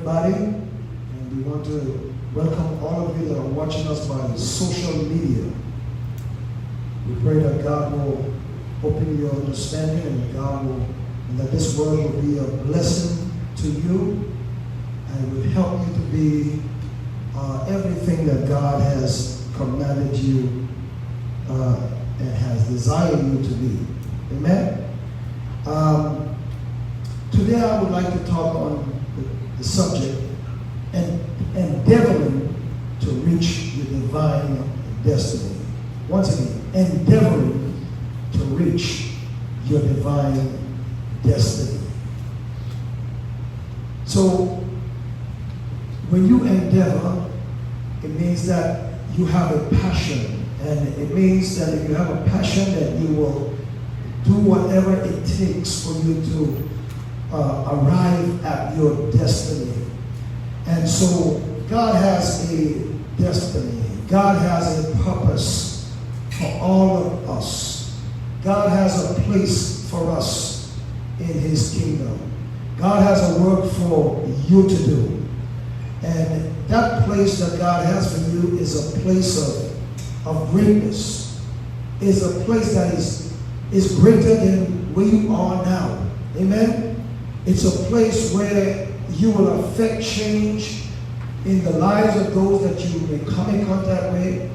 everybody, and we want to welcome all of you that are watching us by social media. We pray that God will open your understanding and that this word will be a blessing to you and will help you to be everything that God has commanded you and has desired you to be. Amen? Today I would like to talk on the subject and endeavoring to reach your divine destiny. Once again, endeavoring to reach your divine destiny. So, when you endeavor, it means that you have a passion. And it means that if you have a passion, that you will do whatever it takes for you to arrive at your destiny. And so, God has a destiny. God has a purpose for all of us. God has a place for us in His kingdom. God has a work for you to do. And that place that God has for you is a place of greatness. Is a place that is greater than where you are now. Amen? It's a place where you will affect change in the lives of those that you may come in contact with.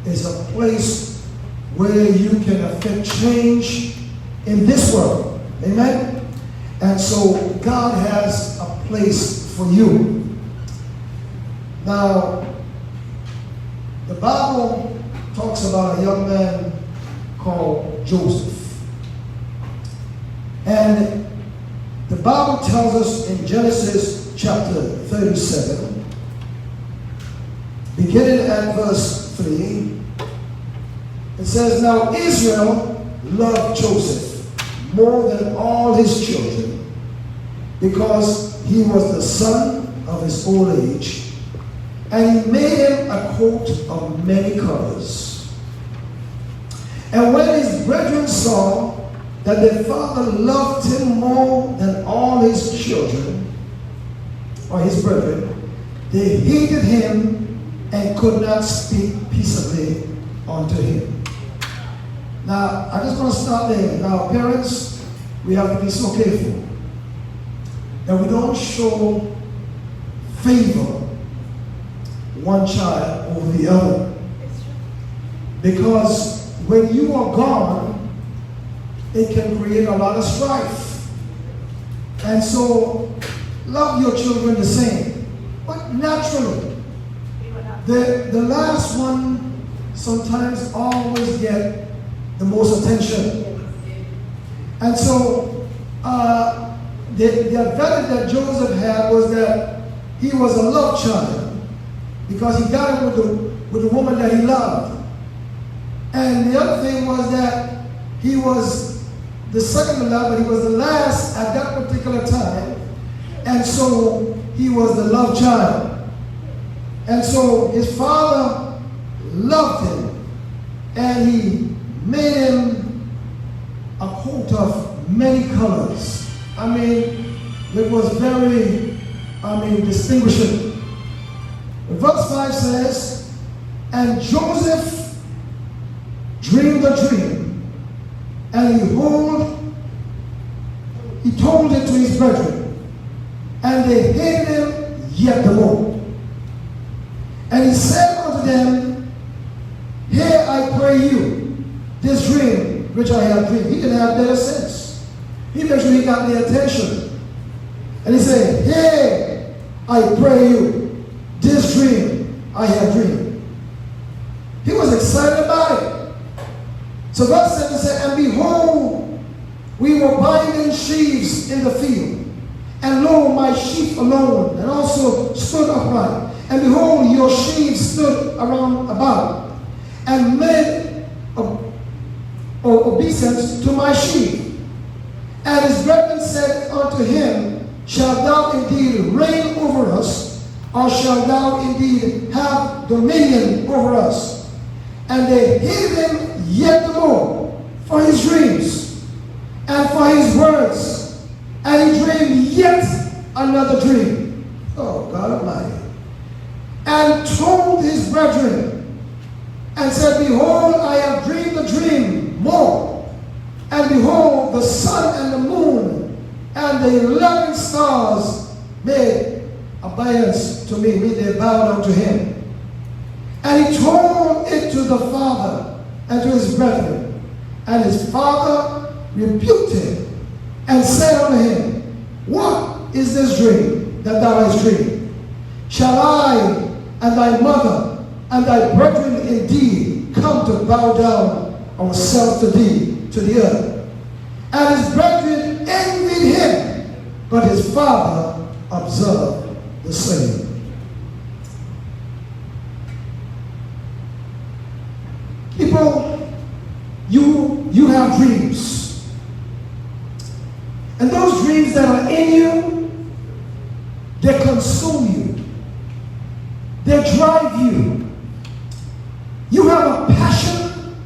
It's a place where you can affect change in this world. Amen? And so God has a place for you. Now, the Bible talks about a young man called Joseph. And the Bible tells us in Genesis chapter 37, beginning at verse 3, it says, "Now Israel loved Joseph more than all his children, because he was the son of his old age, and he made him a coat of many colors. And when his brethren saw that their father loved him more than all his children, or his brethren, they hated him and could not speak peaceably unto him." Now, I just want to stop there. Now, parents, we have to be so careful that we don't show favor one child over the other. Because when you are gone, it can create a lot of strife. And so, love your children the same. But naturally, the last one sometimes always get the most attention. And so, the advantage that Joseph had was that he was a love child, because he got it with the woman that he loved. And the other thing was that he was the second in love, but he was the last at that particular time. And so he was the love child. And so his father loved him, and he made him a coat of many colors. I mean, it was very, distinguishing. Verse 5 says, "And Joseph dreamed a dream, and he told it to his brethren, and they hated him yet the more. And he said unto them, Hear, I pray you, this dream which I have dreamed." He didn't have better sense. He made sure he got their attention. And he said, "Hear, I pray you, this dream I have dreamed." He was excited about it. So verse 7 said, "And behold, we were binding sheaves in the field, and lo, my sheep alone, and also stood upright. And behold, your sheaves stood around about, and made obeisance to my sheep. And his brethren said unto him, Shalt thou indeed reign over us, or shalt thou indeed have dominion over us? And they hated him yet the more for his dreams and for his words. And he dreamed yet another dream. Oh, God Almighty. And told his brethren, and said, behold, I have dreamed a dream more. And behold, the sun and the moon and the 11 stars made obeisance to me. They bowed unto him. And he told it to the father and to his brethren. And his father rebuked him and said unto him, what is this dream that thou hast dreamed? Shall I and thy mother and thy brethren indeed come to bow down ourselves to thee, to the earth? And his brethren envied him, but his father observed the same. People, you have dreams. And those dreams that are in you, they consume you. They drive you. You have a passion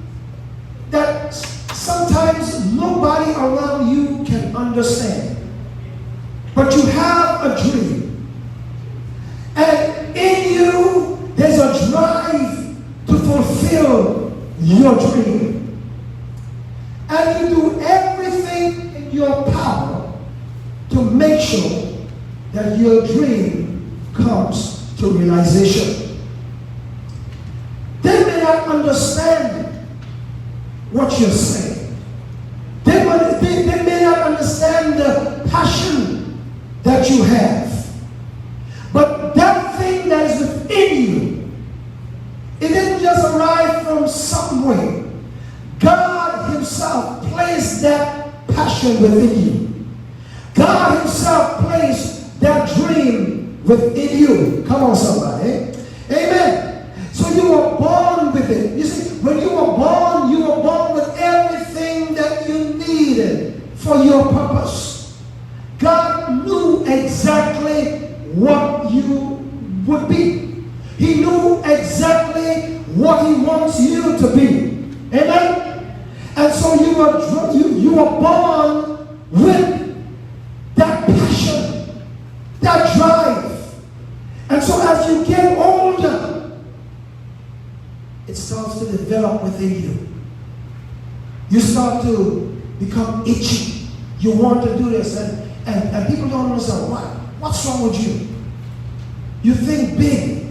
that sometimes nobody around you can understand. But you have a dream. And in you, there's a drive to fulfill your dream. And you do everything in your power to make sure that your dream comes to realization. They may not understand what you're saying. They may not understand the passion that you have. But that thing that is within you, it didn't just arrive from somewhere. God himself placed that passion within you. God himself placed that dream within you. Come on, somebody. Amen. So you were born with it. You see, when you were born with everything that you needed for your purpose. God knew exactly what you would be. He knew exactly what he wants you to be. Amen? And so you were born with that passion, that drive. And so as you get older, it starts to develop within you. You start to become itchy. You want to do this, and people don't understand why. What's wrong with you? You think big.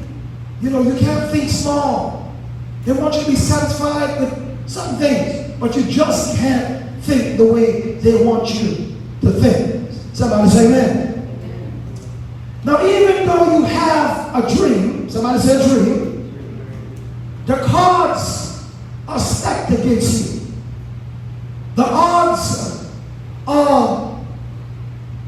You know, you can't think small. They want you to be satisfied with some things, but you just can't think the way they want you to think. Somebody say amen. Now, even though you have a dream, somebody say a dream, the cards are stacked against you. The odds are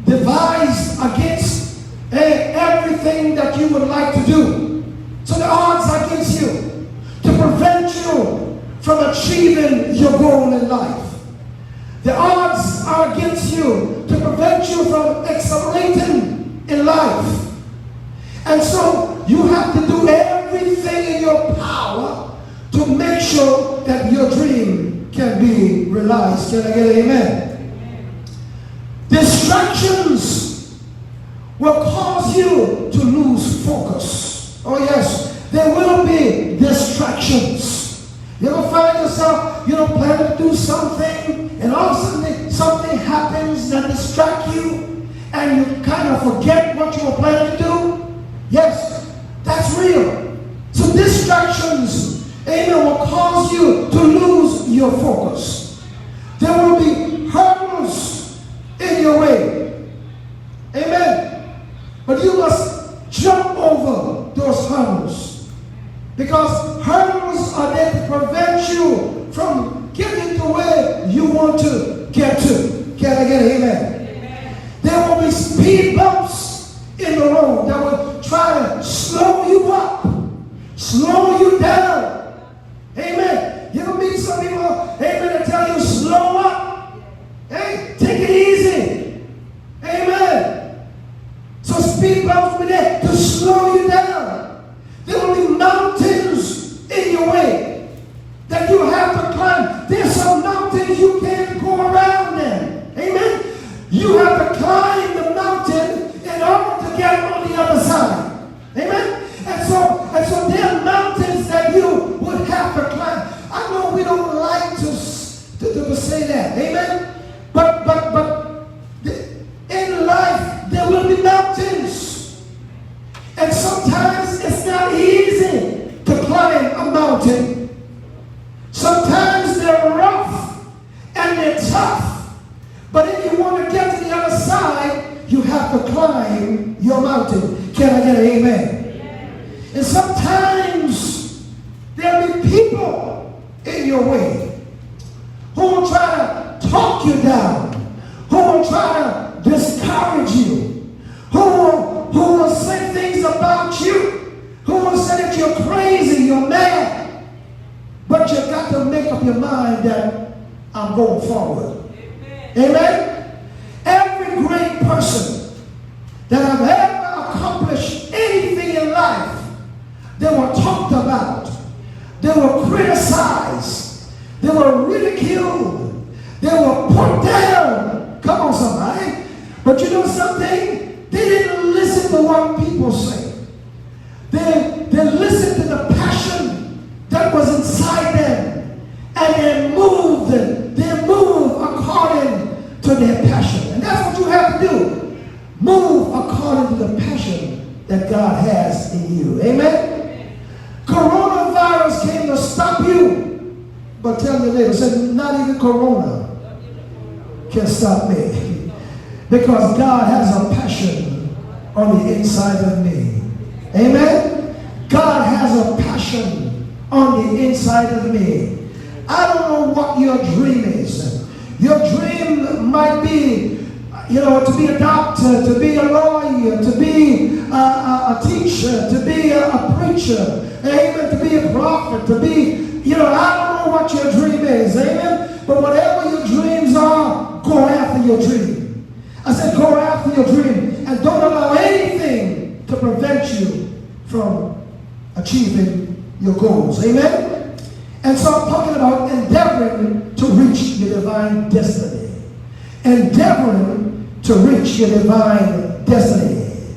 devised against everything that you would like to do. So the odds are against you to prevent you from achieving your goal in life. The odds are against you to prevent you from accelerating in life. And so you have to do everything in your power to make sure that your dream can be realized. Can I get an amen? Distractions will cause you to lose focus. Oh yes, there will be distractions. You ever find yourself, planning to do something, and all of a sudden something happens that distracts you, and you kind of forget what you were planning to do? Yes, that's real. So distractions, amen, will cause you to lose your focus. There will be hurdles in your way. Amen. But you must jump over those hurdles. Because hurdles are there to prevent you from getting to where you want to get to. Can I get an amen? Amen. There will be speed bumps in the road that will try to slow you up, slow you down. Amen. You ever meet some people, amen, that tell you slow up? Hey, take it easy. Amen. So speed bumps will be there to slow you down. There will be mountains in your way that you have to climb. There's some mountains you can't go around them. Amen. You have to climb the mountain in order to get on the other side. that. Amen? But in life, there will be mountains. And sometimes it's not easy to climb a mountain. Sometimes they're rough and they're tough. But if you want to get to the other side, you have to climb your mountain. Can I get an amen? Yeah. And sometimes there'll be people in your way who will try to talk you down, who will try to discourage you, who will say things about you, who will say that you're crazy, you're mad. But you've got to make up your mind that I'm going forward. Amen? Every great person that have ever accomplished anything in life, they were talked about, they were criticized, they were ridiculed, they were put down. Come on, somebody. But you know something? They didn't listen to what people say. They listened to the passion that was inside them, and they moved according to their passion. And that's what you have to do. Move according to the passion that God has in you. Amen? Coronavirus came to stop you. But tell your neighbor, say, not even Corona can stop me. Because God has a passion on the inside of me. Amen? God has a passion on the inside of me. I don't know what your dream is. Your dream might be, to be a doctor, to be a lawyer, to be a teacher, to be a preacher, amen, to be a prophet, to be, I don't know what your dream is, amen, but whatever your dreams are, go after your dream. I said go after your dream, and don't allow anything to prevent you from achieving your goals, amen. And so I'm talking about endeavoring to reach your divine destiny. Endeavoring to reach your divine destiny.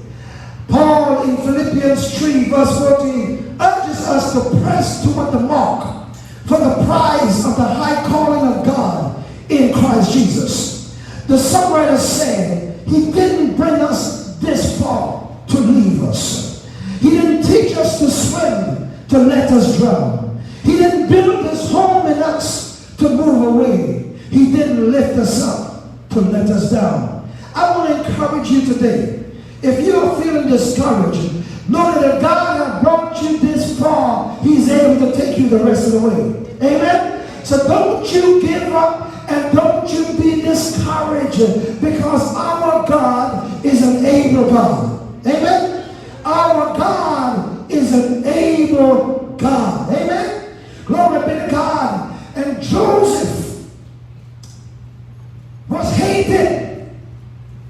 Paul in Philippians 3 verse 14 urges us to press toward the mark for the prize of the high calling of God in Christ Jesus. The songwriter said, he didn't bring us this far to leave us. He didn't teach us to swim to let us drown. He didn't build this home in us to move away. He didn't lift us up to let us down. I want to encourage you today. If you're feeling discouraged, know that if God has brought you this far, he's able to take you the rest of the way. Amen? So don't you give up and don't you be discouraged, because our God is an able God. Amen? Our God is an able God. Amen? Glory be to God. And Joseph was hated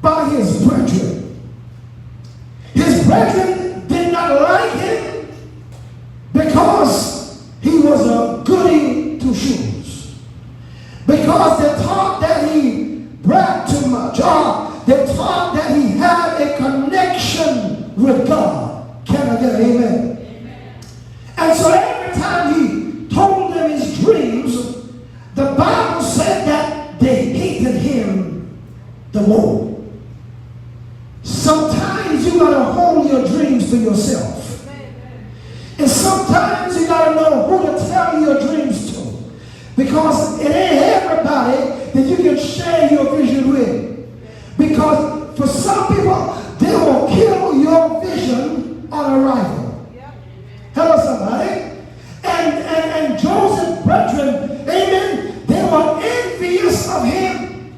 by his brethren. His brethren did not like him because he was a goody two shoes. Because they thought that he bragged too much, or they thought that he had a connection with God. Can I get an amen? Amen. And so every time he told them his dreams, the Bible said that they hated him the more. Sometimes you got to hold your dreams to yourself. And sometimes you got to know who to tell your dreams to. Because it ain't everybody that you can share your vision with. Because for some people, they will kill your vision on arrival. Hello, somebody. And Joseph's brethren, amen, they were envious of him.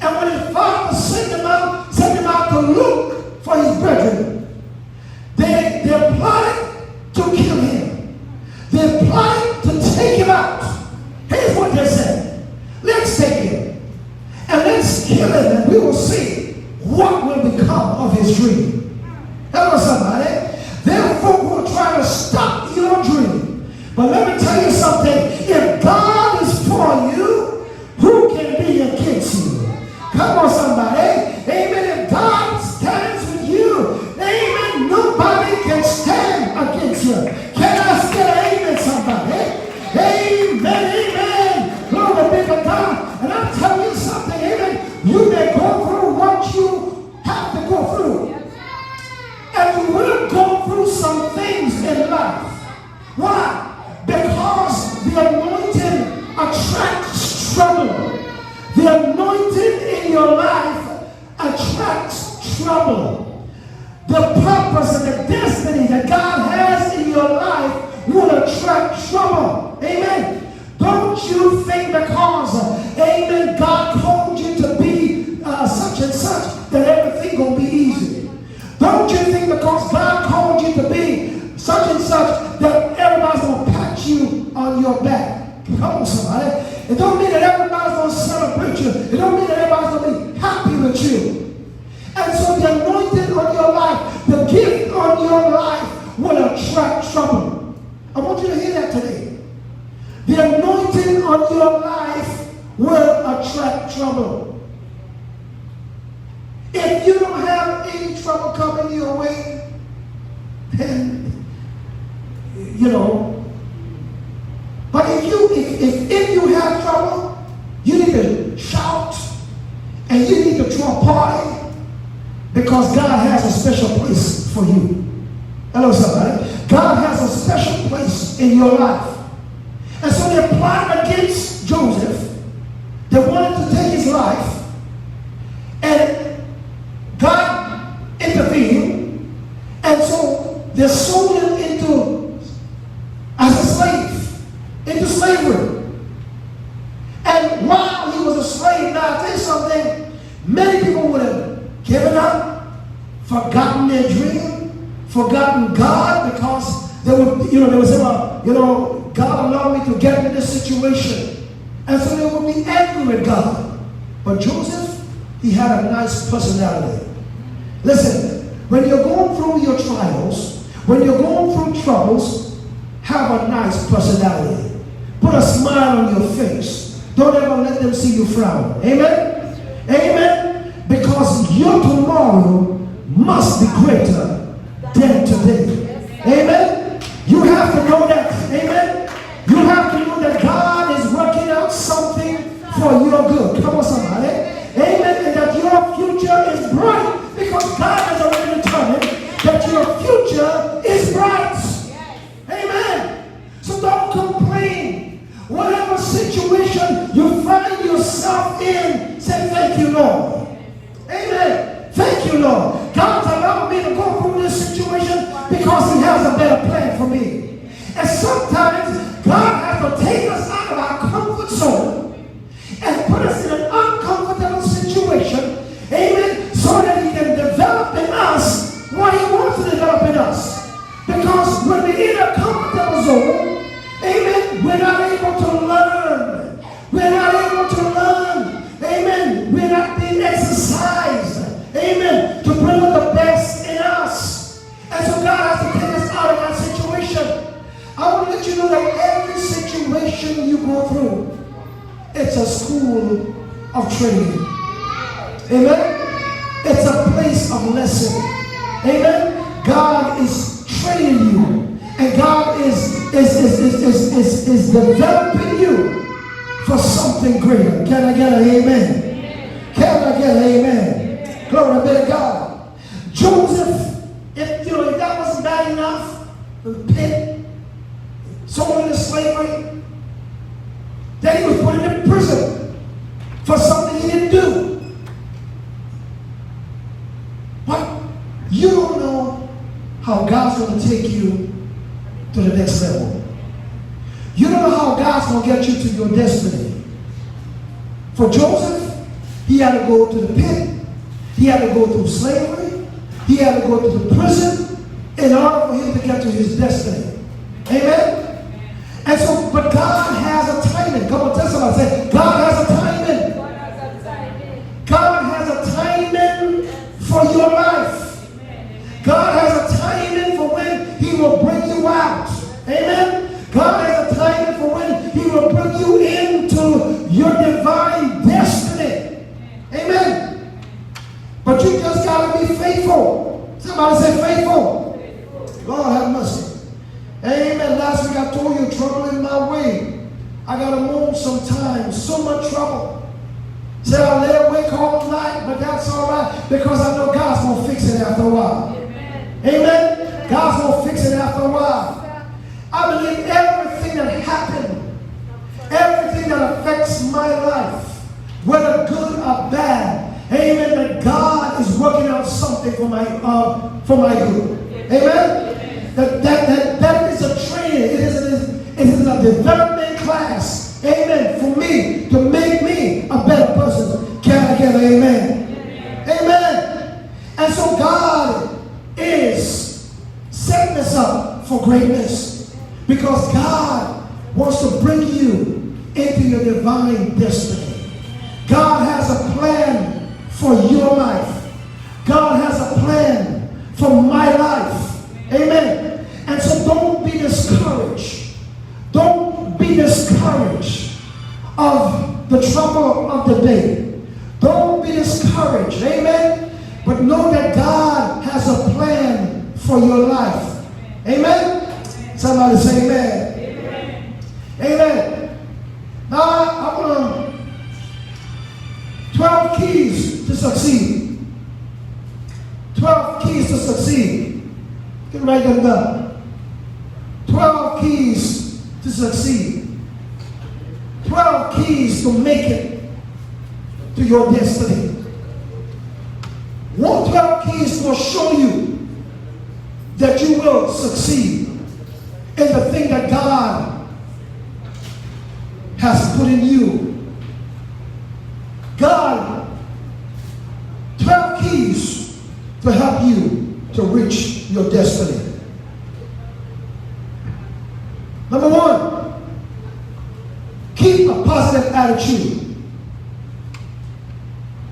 And when his father sent him out to look for his brethren, they plotted to kill him. They plotted to take him out. Here's what they said. Let's take him and let's kill him, and we will see what will become of his dream. Hello, somebody. Therefore, we'll try to stop your dream. But let me tell you something. If God is for you, who can be against you? Come on, somebody. Amen. If God stands with you, amen, nobody can stand against you. Can I say amen, somebody? Amen, amen. Glory be to God. And I'm don't mean that everybody's going to celebrate you. It don't mean that everybody's going to be happy with you. And so the anointing on your life, the gift on your life will attract trouble. I want you to hear that today. The anointing on your life will attract trouble. If you don't have any trouble coming your way, then, you know, but if you have trouble, you need to shout and you need to throw a party because God has a special place for you. Hello, somebody. God has a special place in your life. And so they plotted against Joseph. They wanted to take his life. And God intervened. And so they sold him as a slave, into slavery. And while he was a slave, now I'll tell you something, many people would have given up, forgotten their dream, forgotten God, because they would, they would say, well, God allowed me to get into this situation. And so they would be angry with God. But Joseph, he had a nice personality. Listen, when you're going through your trials, when you're going through troubles, have a nice personality. Put a smile on your face. Don't ever let them see you frown. Amen? Amen? Because your tomorrow must be greater than today. Amen? You have to know that. Amen? You have to know that God is working out something for your good. Come on, somebody. Amen? And that your future is bright because God has already determined that your future is bright. Amen? So don't complain. Whatever situation you find yourself in, say thank you, Lord. Amen. Thank you, Lord. God's allowed me to go through this situation because he has a better plan for me. And sometimes God has to take us out of our comfort zone and put us in an uncomfortable situation. Amen. So that he can develop in us what he wants to develop in us. Because when we're in a comfortable zone, amen, we're not able to learn. We're not able to learn. Amen. We're not being exercised. Amen. To bring out the best in us. And so God has to take us out of that situation. I want to let you know that every situation you go through, it's a school of training. Amen. It's a place of lesson. Amen. God is training you. And God is developing you for something greater. Can I get an amen? Can I get an amen? Glory be to God. Joseph, if that wasn't bad enough, the pit, sold into slavery, then he was put in prison for something he didn't do. But you don't know how God's going to take you to the next level. You don't know how God's going to get you to your destiny. For Joseph, he had to go to the pit. He had to go through slavery. He had to go to the prison in order for him to get to his destiny. Amen? And so, but God has a timing. Come on, tell somebody, say, God has a timing. God has a timing for your life. God has a timing for when he will bring you out. Amen? God has a timing for when he will bring you into your divine destiny. Amen? But you just got to be faithful. Somebody say faithful. Lord have mercy. Amen. Last week I told you trouble in my way. I got to move sometimes. So much trouble. Say I'll lay awake all night, but that's all right because I know God's going to fix it after a while. Amen. God's going to fix it after a while. I believe everything that happened, everything that affects my life, whether good or bad, amen, that God is working out something for my good. Amen? That is a training. It is a development class. Amen. For me, to make me a better person. Can I get an amen? Amen. And so God is setting us up for greatness. Because God wants to bring you into your divine destiny. God has a plan for your life. God has a plan for my life. Amen. And so don't be discouraged. Don't be discouraged of the trouble of the day. Don't be discouraged. Amen. But know that God has a plan for your life. Amen. Somebody say amen. Amen. Now I want 12 keys to succeed. 12 keys to succeed. You can write them down. 12 keys to succeed. 12 keys to make it to your destiny. 12 keys will show you that you will succeed in the thing that God has put in you. God, 12 keys to help you to reach your destiny. Number 1, keep a positive attitude.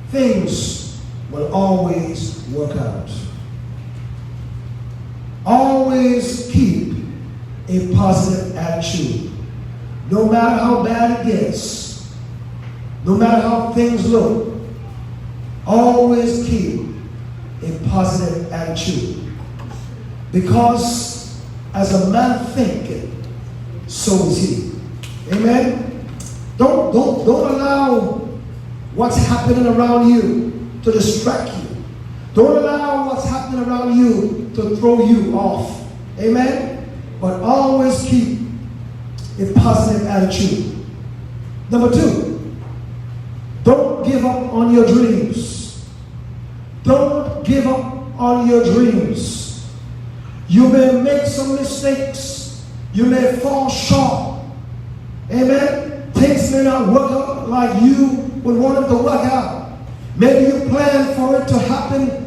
Things will always work out. Always keep a positive attitude. No matter how bad it gets, no matter how things look, always keep a positive attitude. Because as a man thinketh, so is he. Amen? Don't allow what's happening around you to distract you. Don't allow what's happening around you to throw you off. Amen? But always keep a positive attitude. Number 2, don't give up on your dreams. Don't give up on your dreams. You may make some mistakes. You may fall short. Amen? Things may not work out like you would want it to work out. Maybe you plan for it to happen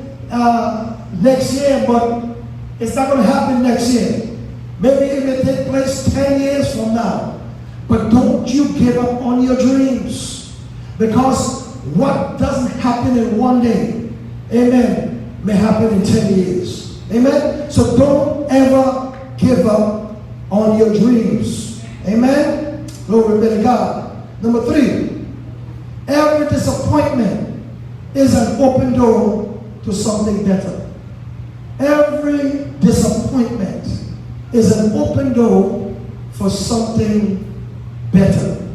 next year, but it's not going to happen next year. Maybe it may take place 10 years from now. But don't you give up on your dreams. Because what doesn't happen in one day, amen, may happen in 10 years. Amen? So don't ever give up on your dreams. Amen? Glory be to God. Number 3, every disappointment is an open door to something better. Every disappointment is an open door for something better.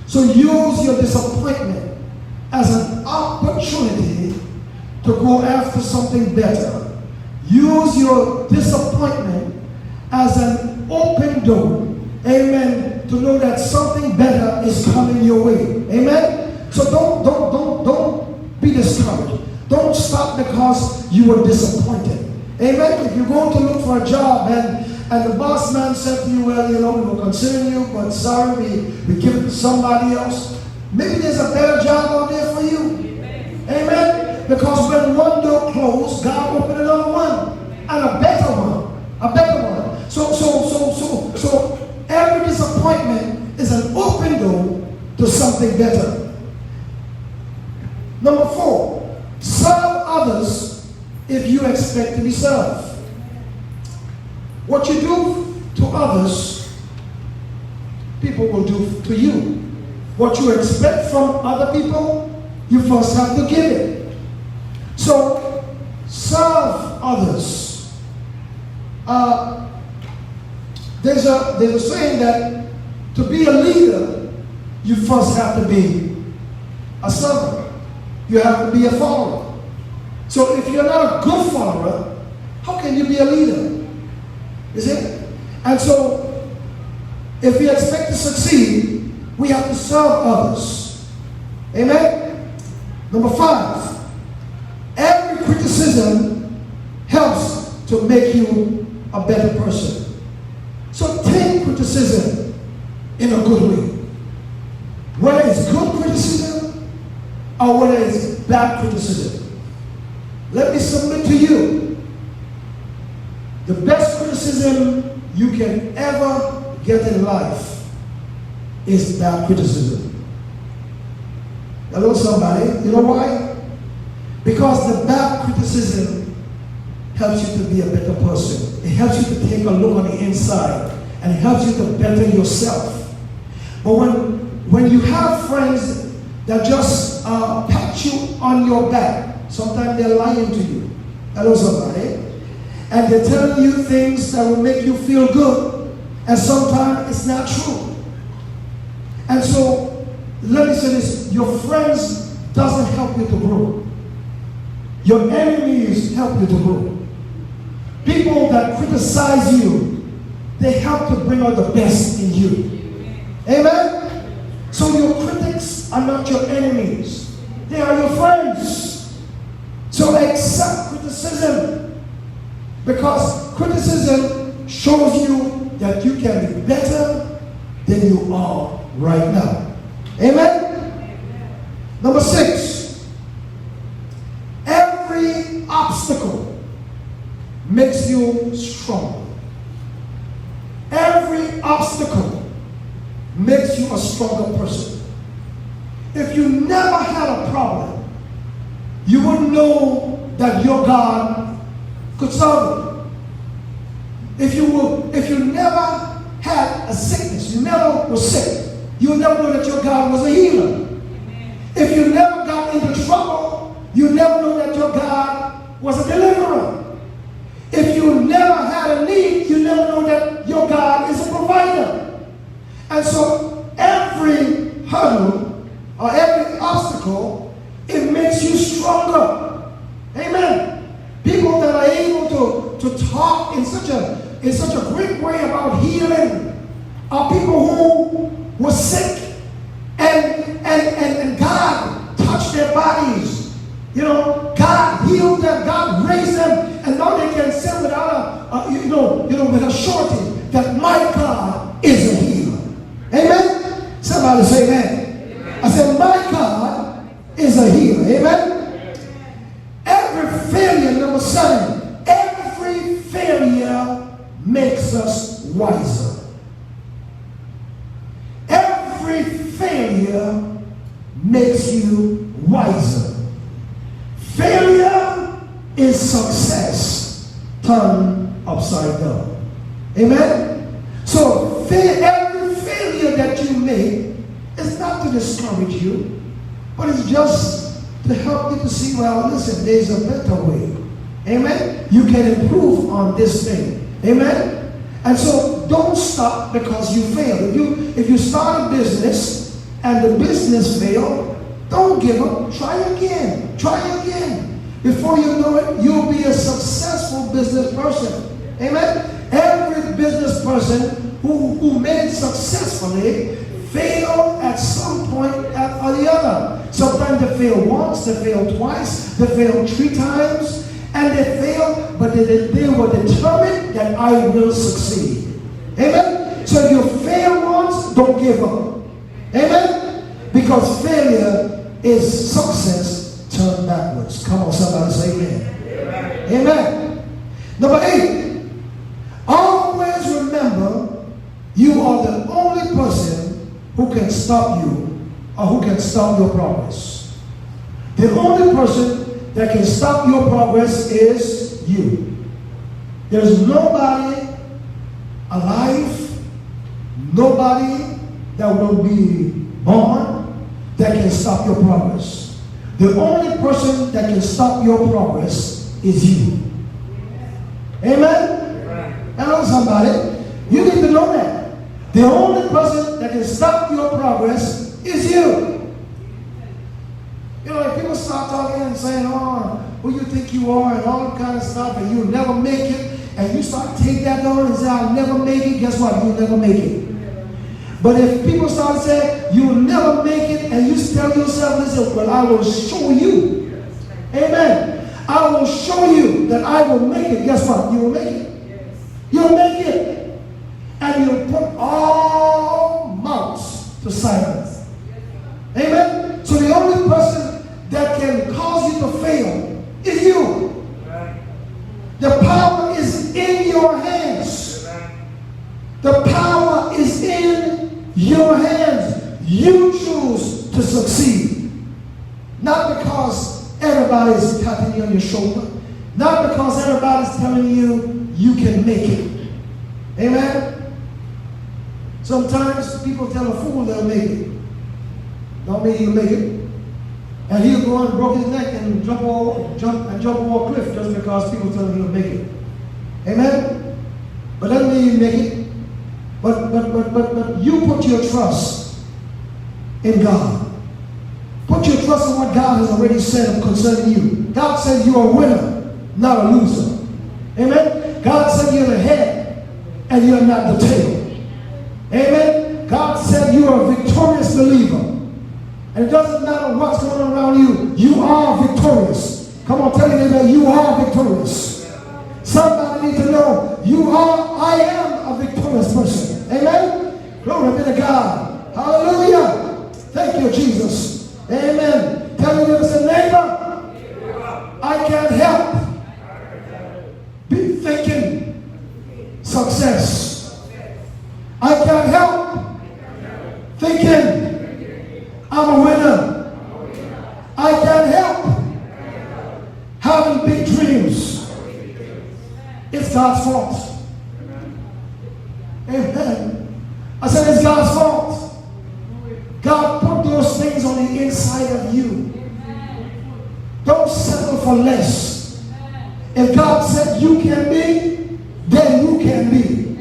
So use your disappointment as an opportunity to go after something better. Use your disappointment as an open door, amen, to know that something better is coming your way. Amen? So don't be discouraged. Don't stop because you were disappointed. Amen? If you're going to look for a job and the boss man said to you, well, we were considering you, but sorry, we give it to somebody else. Maybe there's a better job out there for you. Amen? Because when one door closed, God opened another one. And a better one. A better one. So every disappointment is an open door to something better. Number 4, serve others if you expect to be served. What you do to others, people will do to you. What you expect from other people, you first have to give it. So, serve others. There's a saying that to be a leader, you first have to be a servant. You have to be a follower. So if you're not a good follower, how can you be a leader? Is it? And so, if we expect to succeed, we have to serve others. Amen? Number 5, every criticism helps to make you a better person. So take criticism in a good way. Whether it's good criticism or whether it's bad criticism. Let me submit to you, the best criticism you can ever get in life is bad criticism. Hello, somebody. You know why? Because the bad criticism helps you to be a better person. It helps you to take a look on the inside, and it helps you to better yourself. But when you have friends that just pat you on your back, sometimes they're lying to you. Hello, somebody. And they're telling you things that will make you feel good, and sometimes it's not true. And so, let me say this, your friends doesn't help you to grow. Your enemies help you to grow. People that criticize you, they help to bring out the best in you. Amen? So your critics are not your enemies. They are your friends. So accept criticism, because criticism shows you that you can be better than you are right now. Amen? Number 6, every obstacle makes you stronger. Every obstacle makes you a stronger person. If you never had a problem, you wouldn't know that your God could solve it. If you never had a sickness, you never were sick, you would never know that your God was a healer. If you never got into trouble, you never know that your God was a deliverer. If you never had a need, you never know that your God is a provider. And so every hurdle or every obstacle, it makes you stronger. Amen. People that are able to talk in such a great way about healing are people who were sick and God touched their bodies. You know, God healed them, God raised them, and now they can say without with a surety that my God is a healer. Amen? Somebody say amen. Amen. I said, my God is a healer. Amen? Every failure, number 7, every failure makes us wiser. Every failure makes you wiser. Failure is success turned upside down. Amen? So every failure that you make is not to discourage you, but it's just to help you to see, well, listen, there's a better way. Amen? You can improve on this thing. Amen? And so don't stop because you failed. If you start a business and the business failed, don't give up. Try again. Try again. Before you know it, you'll be a successful business person. Amen? Every business person who made it successfully failed at some point or the other. Sometimes they fail once, they fail twice, they fail 3 times, and they failed, but they were determined that I will succeed. Amen? So if you fail once, don't give up. Amen? Because failure is success turned backwards. Come on, somebody say amen. Amen. Amen. Number 8, always remember you are the only person who can stop you or who can stop your progress. The only person that can stop your progress is you. There's nobody alive, nobody that will be born that can stop your progress. The only person that can stop your progress is you. Amen? Hello, somebody. You need to know that. The only person that can stop your progress is you. You know, if people start talking and saying, oh, who you think you are and all that kind of stuff, and you'll never make it, and you start to take that on and say, I'll never make it, guess what? You'll never make it. But if people start saying, you'll never make it, and you tell yourself, listen, well, I will show you. Amen. I will show you that I will make it. Guess what? You will make it. You'll make it. And you'll put all mouths to silence. Amen. So the only person that can cause you to fail is you. The power is in your hands. The power is in your hands. You choose to succeed. Not because everybody's tapping you on your shoulder. Not because everybody's telling you you can make it. Amen? Sometimes people tell a fool they'll make it. Don't mean he'll make it. And he'll go and broke his neck and jump over a cliff just because people tell him he'll make it. Amen? But that doesn't mean you make it. But you put your trust in God. Put your trust in what God has already said concerning you. God said you're a winner, not a loser. Amen? God said you're the head and you're not the tail. Amen? God said you are a victorious believer. And it doesn't matter what's going on around you, you are victorious. Come on, tell me that you are victorious. Somebody needs to know I am a victorious person. Amen? Glory be to God. Hallelujah. Thank you, Jesus. Amen. Tell me this, neighbor, I can't help be thinking success. I can't help thinking I'm a winner. I can't help having big dreams. It's God's fault. Amen. I said it's God's fault. God put those things on the inside of you. Don't settle for less. If God said you can be, then you can be.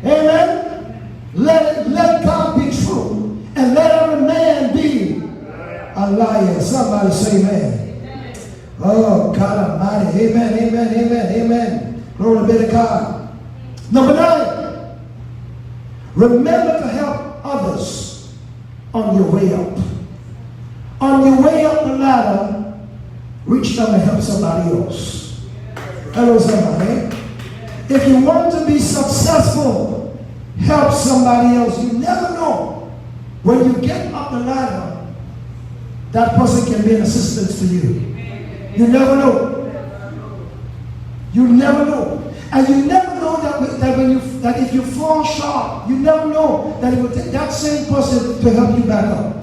Amen. Let God be true and let every man be a liar. Somebody say amen. Oh, God Almighty. Amen, amen, amen, amen. Glory be to God. Number 9. Remember to help others on your way up. On your way up the ladder, reach down and help somebody else. Hello, somebody. If you want to be successful, help somebody else. You never know. When you get up the ladder, that person can be an assistance to you. You never know. You never know. And you never know that if you fall short, you never know that it will take that same person to help you back up.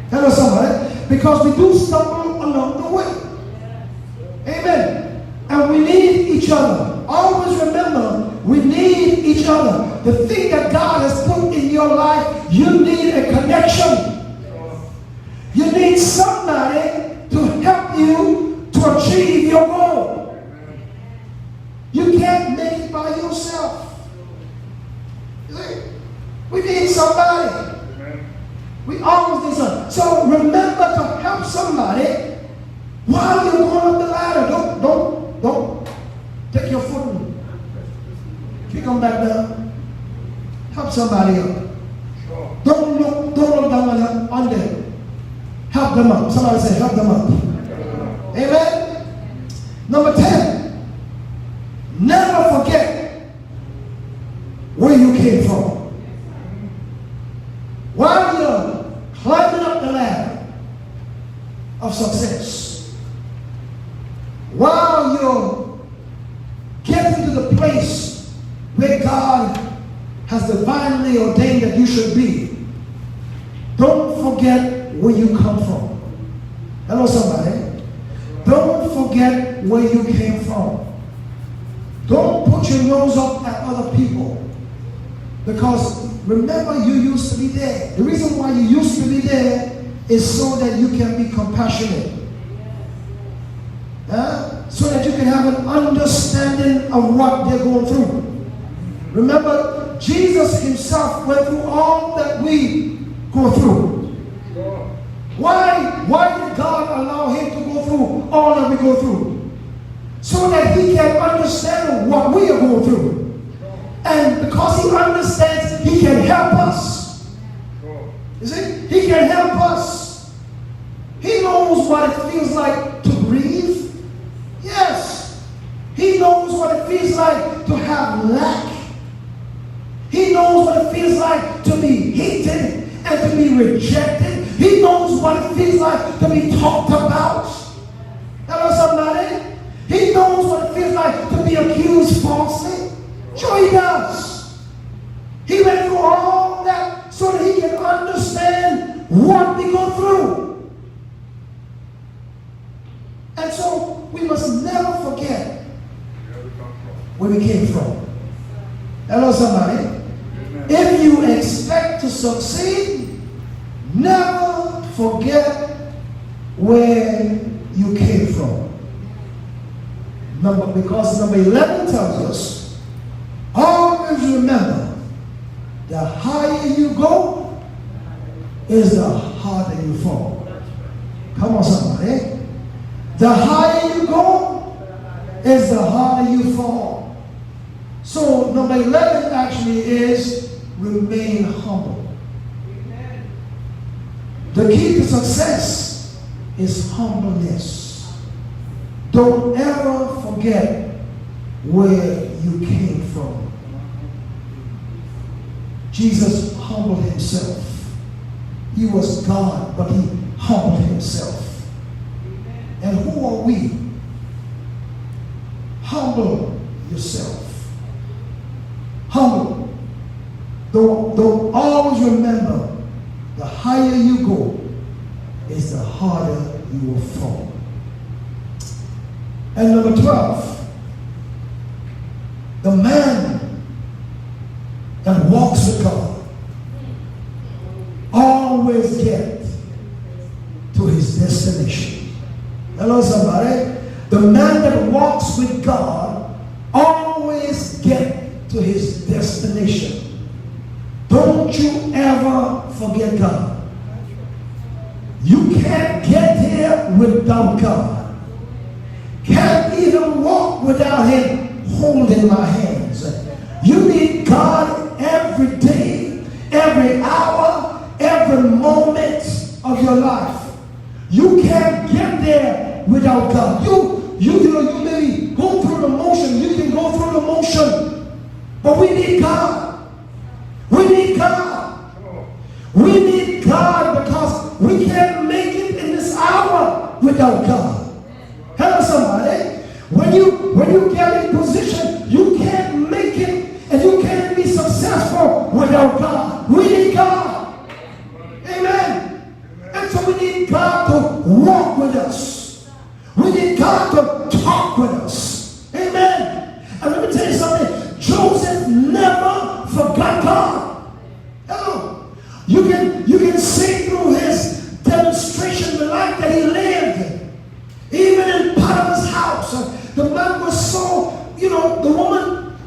Hello, somebody. Because we do stumble along the way. Amen. And we need each other. Always remember, we need each other. The thing that God has put in your life, you need a connection. You need somebody to help you to achieve your goal. You can't make it by yourself. We need somebody. We always need somebody. So remember to help somebody while you're going up the ladder. Don't take your foot and kick them back down. Help somebody up. Don't look down on them. Help them up. Somebody say help them up. Amen. Number 10. Never forget where you came from. While you're climbing up the ladder of success, while you're getting to the place where God has divinely ordained that you should be, don't forget where you come from. Hello, somebody. Don't forget where you came from. Don't put your nose up at other people. Because remember, you used to be there. The reason why you used to be there is so that you can be compassionate. So that you can have an understanding of what they're going through. Remember, Jesus himself went through all that we go through. Why did God allow him to go through all that we go through? So that he can understand what we are going through. And because he understands, he can help us. You see? He can help us. He knows what it feels like to breathe. Yes. He knows what it feels like to have lack. He knows what it feels like to be hated and to be rejected. He knows what it feels like to be talked about. Hello, somebody? He knows what it feels like to be accused falsely. Sure he does. He went through all that so that he can understand came from. Hello, somebody. If you expect to succeed, never forget where you came from. Because number 11 tells us, always remember, the higher you go is the harder you fall. Come on, somebody. The higher you go is the harder you fall. So number 11 actually is remain humble. The key to success is humbleness. Don't ever forget where you came from. Jesus humbled himself. He was God, but he humbled himself. And who are we? Humble yourself. Humble. Don't always remember, the higher you go is the harder you will fall. And number 12, the man that walks with God always get to his destination. Hello, somebody. The man that walks with God always get to his destination. Don't you ever forget God. You can't get here without God. Can't even walk without him holding my hands. You need God every day, every hour, every moment of your life. You can't get there without God. You may go through the motion. You can go through the motion, but we need God. We need God. We need God because we can't make it in this hour without God. Hello, somebody. When you get in position, you can't make it and you can't be successful without God. We need God. Amen. And so we need God to walk with us. We need God to talk with us. Amen. And let me tell you something. Joseph never forgot God. Hello. You can see through his demonstration the life that he lived. Even in Potiphar's house, the man was so, the woman,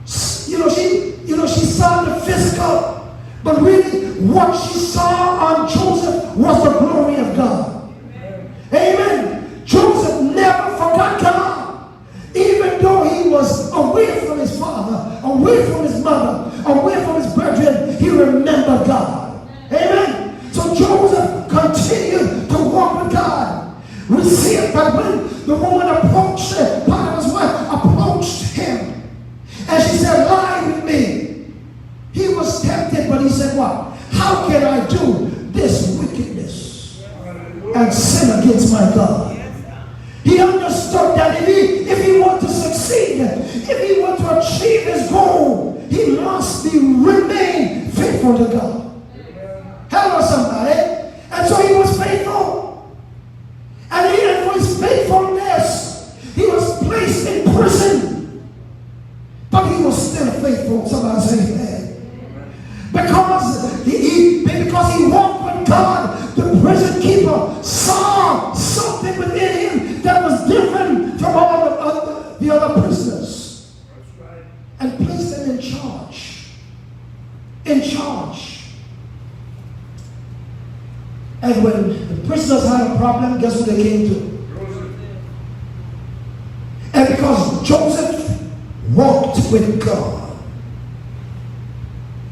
she saw the physical, but really what she saw on Joseph was the glory of God. Amen. Joseph never forgot God. Even though he was away from his father, away from his mother, away from his brethren, he remembered God. Amen. So Joseph continued to walk with God. We see it that when the woman approached him, Potiphar's wife approached him, and she said, lie with me. He was tempted, but he said, what? How can I do this wickedness and sin against my God? He understood that if he wanted to succeed, if he wanted to achieve his goal, he must remain faithful to God. Hello, somebody. And so he was faithful. And for his faithfulness, he was placed in prison. But he was still faithful. Somebody say amen. Because he walked with God, the prison keeper saw something within him that was different from all the other prisoners. That's right. And placed him in charge. In charge. And when the prisoners had a problem, guess who they came to? Joseph. And because Joseph walked with God,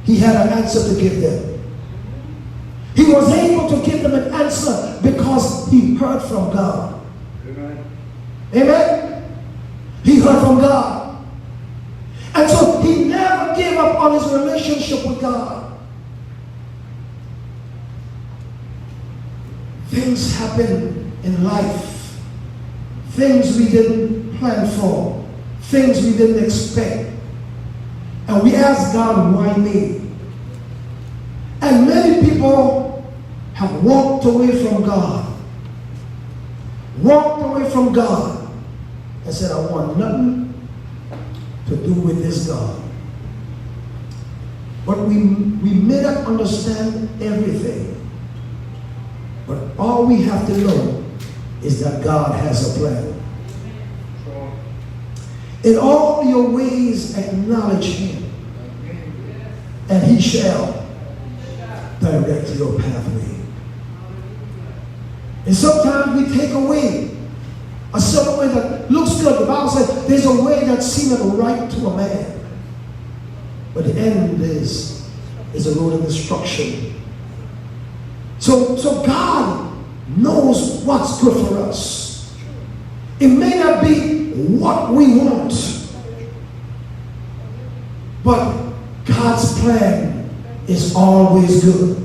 he had an answer to give them. He was able to give them an answer because he heard from God. Amen. Amen? He heard from God. And so he never gave up on his relationship with God. Things happen in life. Things we didn't plan for. Things we didn't expect. And we ask God, why me? And many people have walked away from God. Walked away from God and said, I want nothing to do with this God. But we may not understand everything. But all we have to know is that God has a plan. In all your ways acknowledge Him, and He shall direct your pathway. And sometimes we take away a certain way that looks good. The Bible says there's a way that seemeth right to a man, but the end is a road of destruction. So God knows what's good for us. It may not be what we want, but God's plan is always good.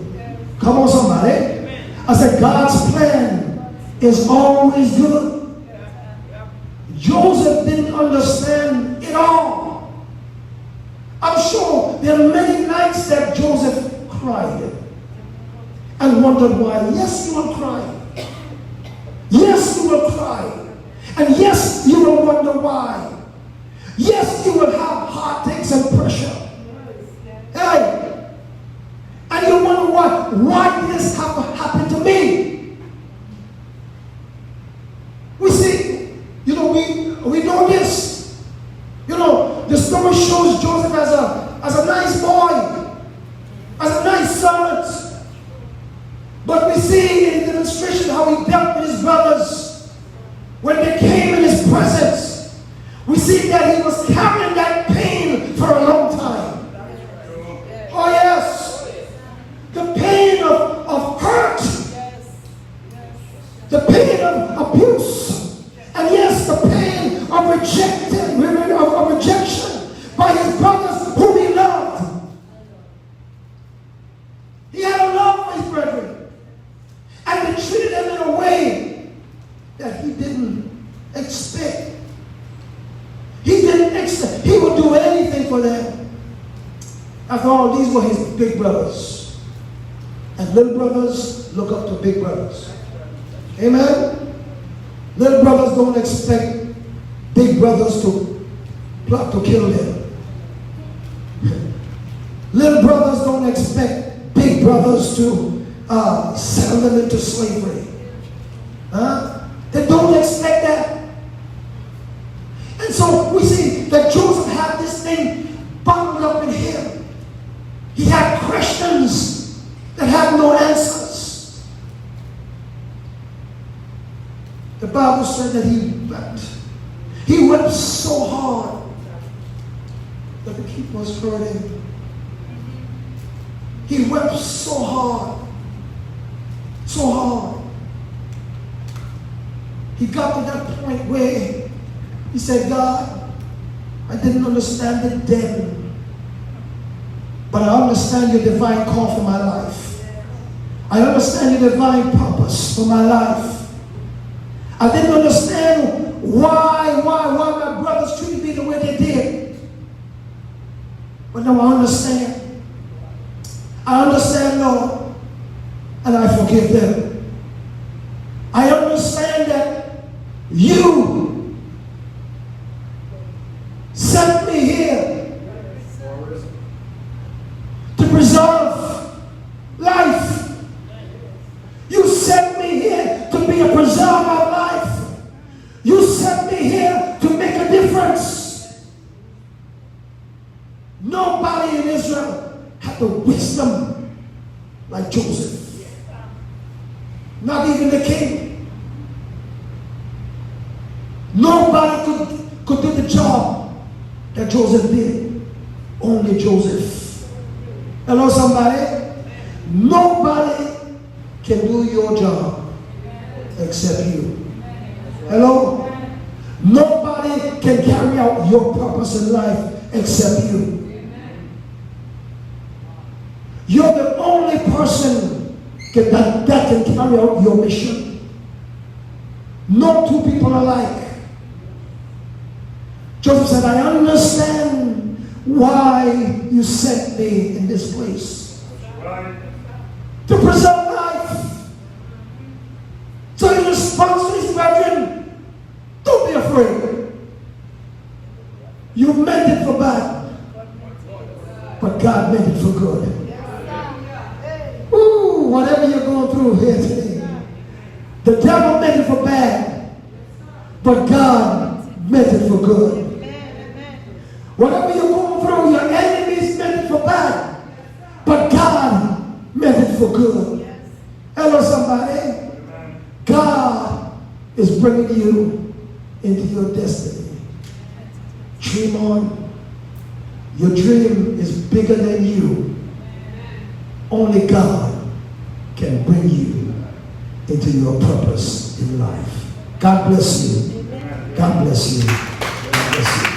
Come on, somebody. I said God's plan is always good. Joseph didn't understand it all. I'm sure there are many nights that Joseph cried and wondered why. Yes, you will cry. Yes, you will cry. And yes, you will wonder why. Yes, you will have heartaches and pressure. Hey, and you wonder why did this have to happen to me? We see, we know this. The story shows Joseph as a nice boy, as a nice servant. But we see in the demonstration how he dealt with his brothers when they came in his presence. We see that he was carrying that pain for a long time. Oh yes, the pain of hurt, the pain of abuse, and yes, the pain of rejection by his brothers whom he loved. He had a love for his brethren, and they treated him in a way that he didn't expect. He didn't expect. He would do anything for them. After all, these were his big brothers. And little brothers look up to big brothers. Amen? Little brothers don't expect big brothers to plot to kill them. Little brothers don't expect big brothers to sell them into slavery. They don't expect that. And so we see that Joseph had this thing bottled up in him. He had questions that had no answers. The Bible said that he wept. He wept so hard that the keeper was hurting. He wept so hard. So hard. He got to that point where he said, God, I didn't understand it then, but I understand your divine call for my life. I understand your divine purpose for my life. I didn't understand why my brothers treated me the way they did. But now I understand. I understand, Lord, and I forgive them. I understand that you sent me here to preserve life. You sent me here to be a preserver of life. You sent me here to make a difference. Nobody in Israel had the wisdom like Joseph. Not even the king. Nobody could do the job that Joseph did. Only Joseph. Hello, somebody? Nobody can do your job except you. Hello? Nobody can carry out your purpose in life except you. You're the only person that can carry out your mission. No two people are alike. Joseph said, I understand why you sent me in this place. To preserve life. So in response to his brethren, don't be afraid. You You meant it for bad, but God meant it for good. Ooh, whatever you're going through here today, the devil meant it for bad, but God meant it for good. Whatever you're going through, your enemies meant it for bad, but God meant it for good. Hello, somebody. God is bringing you into your destiny. Dream on. Your dream is bigger than you. Only God can bring you into your purpose in life. God bless you. God bless you. God bless you.